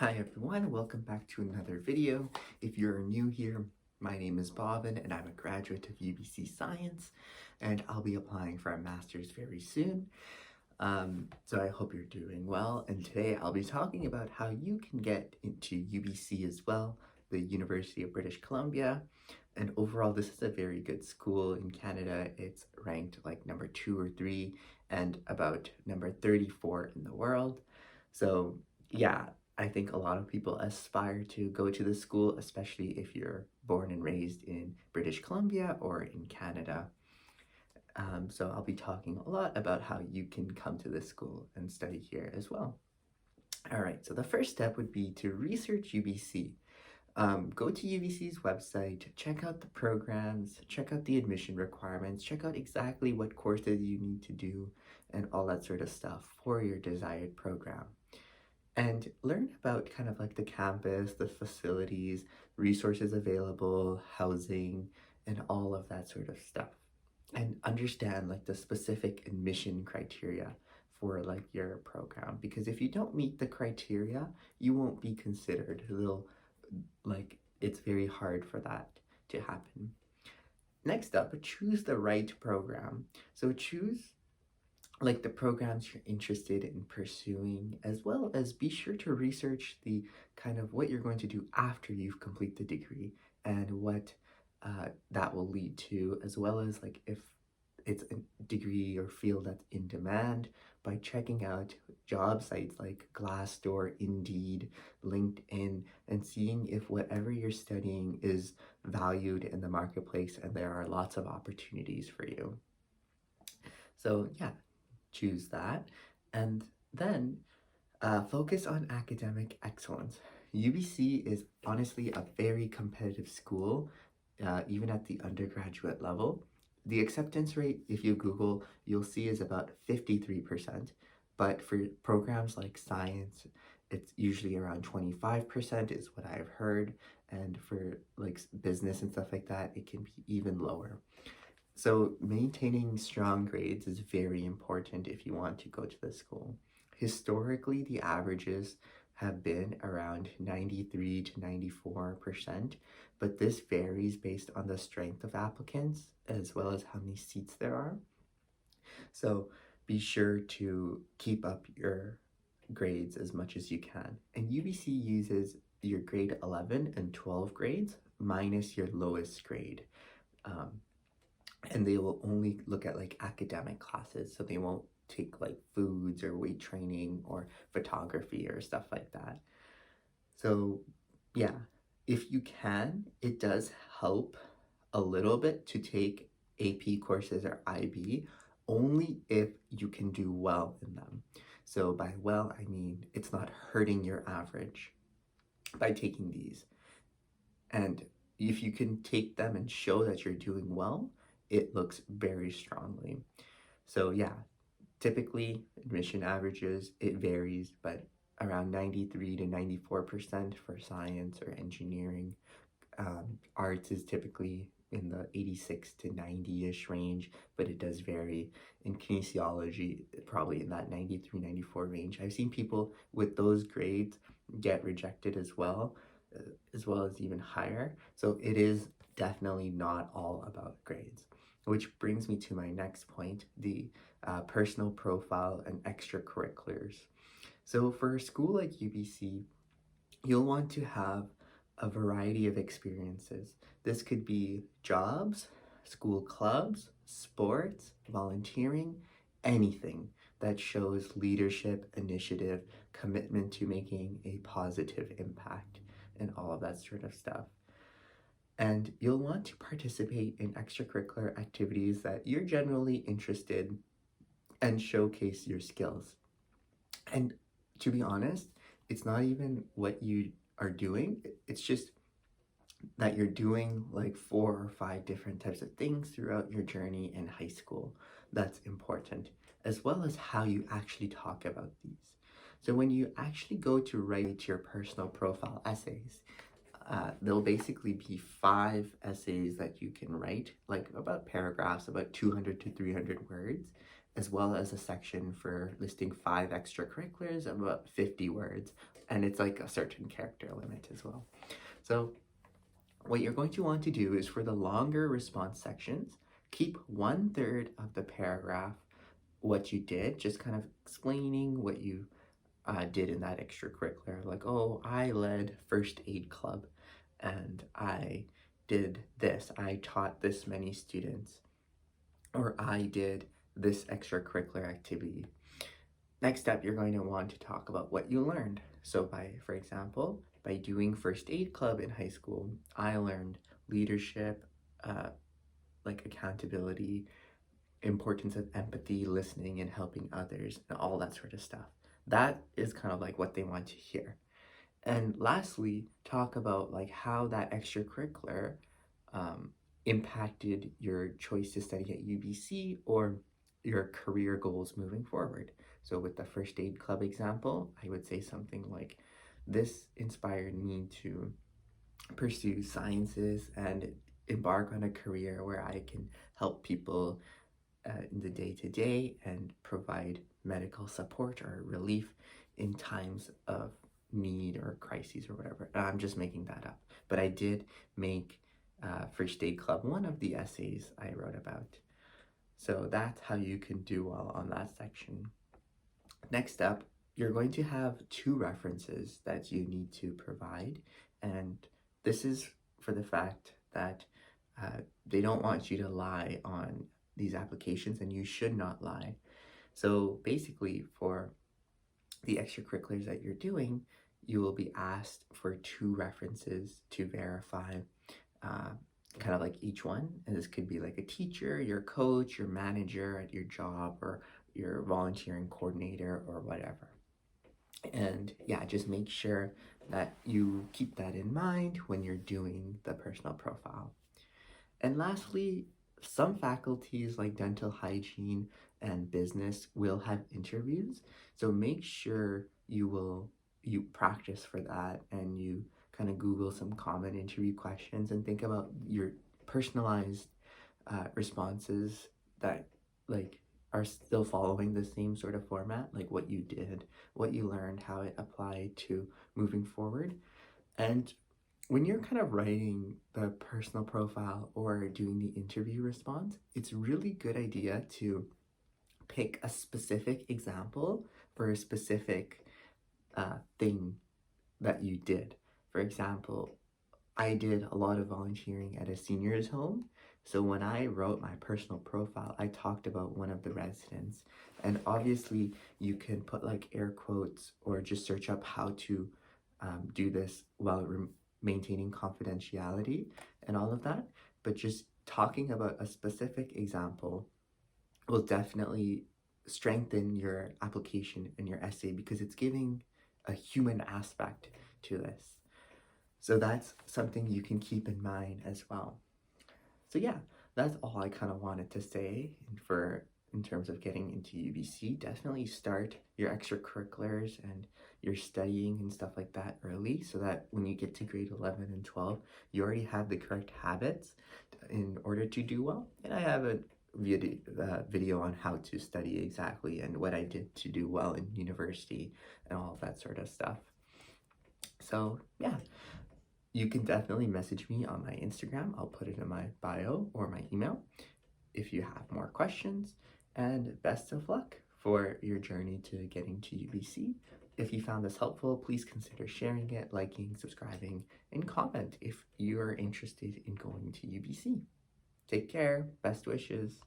Hi everyone, welcome back to another video. If you're new here, my name is Bobbin and I'm a graduate of UBC Science and I'll be applying for a master's very soon. So I hope you're doing well, and today I'll be talking about how you can get into UBC as well, the University of British Columbia. And overall, this is a very good school in Canada. It's ranked like number 2 or 3 and about number 34 in the world. So yeah, I think a lot of people aspire to go to this school, especially if you're born and raised in British Columbia or in Canada. So I'll be talking a lot about how you can come to this school and study here as well. All right, so the first step would be to research UBC. Go to UBC's website, check out the programs, check out the admission requirements, check out exactly what courses you need to do and all that sort of stuff for your desired program. And learn about kind of like the campus, the facilities, resources available, housing, and all of that sort of stuff. And understand like the specific admission criteria for like your program, because if you don't meet the criteria, you won't be considered. It's very hard for that to happen. Next up, choose the right program. So choose like the programs you're interested in pursuing, as well as be sure to research the kind of what you're going to do after you've complete the degree and what that will lead to, as well as like if it's a degree or field that's in demand, by checking out job sites like Glassdoor, Indeed, LinkedIn, and seeing if whatever you're studying is valued in the marketplace and there are lots of opportunities for you. So yeah, choose that, and then focus on academic excellence. UBC is honestly a very competitive school, even at the undergraduate level. The acceptance rate, if you Google, you'll see is about 53%, but for programs like science, it's usually around 25% is what I've heard, and for like business and stuff like that, it can be even lower. So maintaining strong grades is very important if you want to go to the school. Historically, the averages have been around 93 to 94%, but this varies based on the strength of applicants as well as how many seats there are. So be sure to keep up your grades as much as you can. And UBC uses your grade 11 and 12 grades minus your lowest grade. And they will only look at like academic classes, so they won't take like foods or weight training or photography or stuff like that. So yeah, if you can, it does help a little bit to take AP courses or IB, only if you can do well in them. So by well, I mean it's not hurting your average by taking these. And if you can take them and show that you're doing well, it looks very strongly. So yeah, typically admission averages, it varies, but around 93 to 94% for science or engineering. Arts is typically in the 86 to 90-ish range, but it does vary. In kinesiology, probably in that 93, 94 range. I've seen people with those grades get rejected as well as even higher. So it is definitely not all about grades. Which brings me to my next point, the personal profile and extracurriculars. So for a school like UBC, you'll want to have a variety of experiences. This could be jobs, school clubs, sports, volunteering, anything that shows leadership, initiative, commitment to making a positive impact, and all of that sort of stuff. And you'll want to participate in extracurricular activities that you're generally interested and showcase your skills. And to be honest, it's not even what you are doing, it's just that you're doing like 4 or 5 different types of things throughout your journey in high school. That's important, as well as how you actually talk about these. So when you actually go to write your personal profile essays, there'll basically be 5 essays that you can write, like about paragraphs, about 200 to 300 words, as well as a section for listing 5 extracurriculars of about 50 words, and it's like a certain character limit as well. So what you're going to want to do is for the longer response sections, keep 1/3 of the paragraph what you did, just kind of explaining what you did in that extracurricular. Like, oh, I led first aid club and I did this. I taught this many students, or I did this extracurricular activity. Next up, you're going to want to talk about what you learned. So for example, by doing first aid club in high school, I learned leadership, like accountability, importance of empathy, listening and helping others, and all that sort of stuff. That is kind of like what they want to hear. And lastly, talk about like how that extracurricular impacted your choice to study at UBC or your career goals moving forward. So with the first aid club example, I would say something like, this inspired me to pursue sciences and embark on a career where I can help people in the day-to-day and provide medical support or relief in times of need or crises or whatever. I'm just making that up. But I did make First Aid Club one of the essays I wrote about. So that's how you can do well on that section. Next up, you're going to have 2 references that you need to provide. And this is for the fact that they don't want you to lie on these applications, and you should not lie. So basically, for the extracurriculars that you're doing, you will be asked for 2 references to verify kind of like each one. And this could be like a teacher, your coach, your manager at your job, or your volunteering coordinator or whatever. And yeah, just make sure that you keep that in mind when you're doing the personal profile. And lastly, some faculties like dental hygiene and business will have interviews. So make sure you practice for that, and you kind of Google some common interview questions and think about your personalized responses that like are still following the same sort of format, like what you did, what you learned, how it applied to moving forward. And when you're kind of writing the personal profile or doing the interview response, it's a really good idea to pick a specific example for a specific thing that you did. For example, I did a lot of volunteering at a seniors home. So when I wrote my personal profile, I talked about one of the residents. And obviously you can put like air quotes or just search up how to do this while maintaining confidentiality and all of that. But just talking about a specific example will definitely strengthen your application and your essay, because it's giving a human aspect to this. So that's something you can keep in mind as well. So yeah, that's all I kind of wanted to say in terms of getting into UBC. Definitely start your extracurriculars and your studying and stuff like that early, so that when you get to grade 11 and 12, you already have the correct habits in order to do well. And I have a video on how to study exactly and what I did to do well in university and all of that sort of stuff. So yeah, you can definitely message me on my Instagram. I'll put it in my bio, or my email, if you have more questions. And best of luck for your journey to getting to UBC. If you found this helpful, please consider sharing it, liking, subscribing, and comment if you're interested in going to UBC. Take care. Best wishes.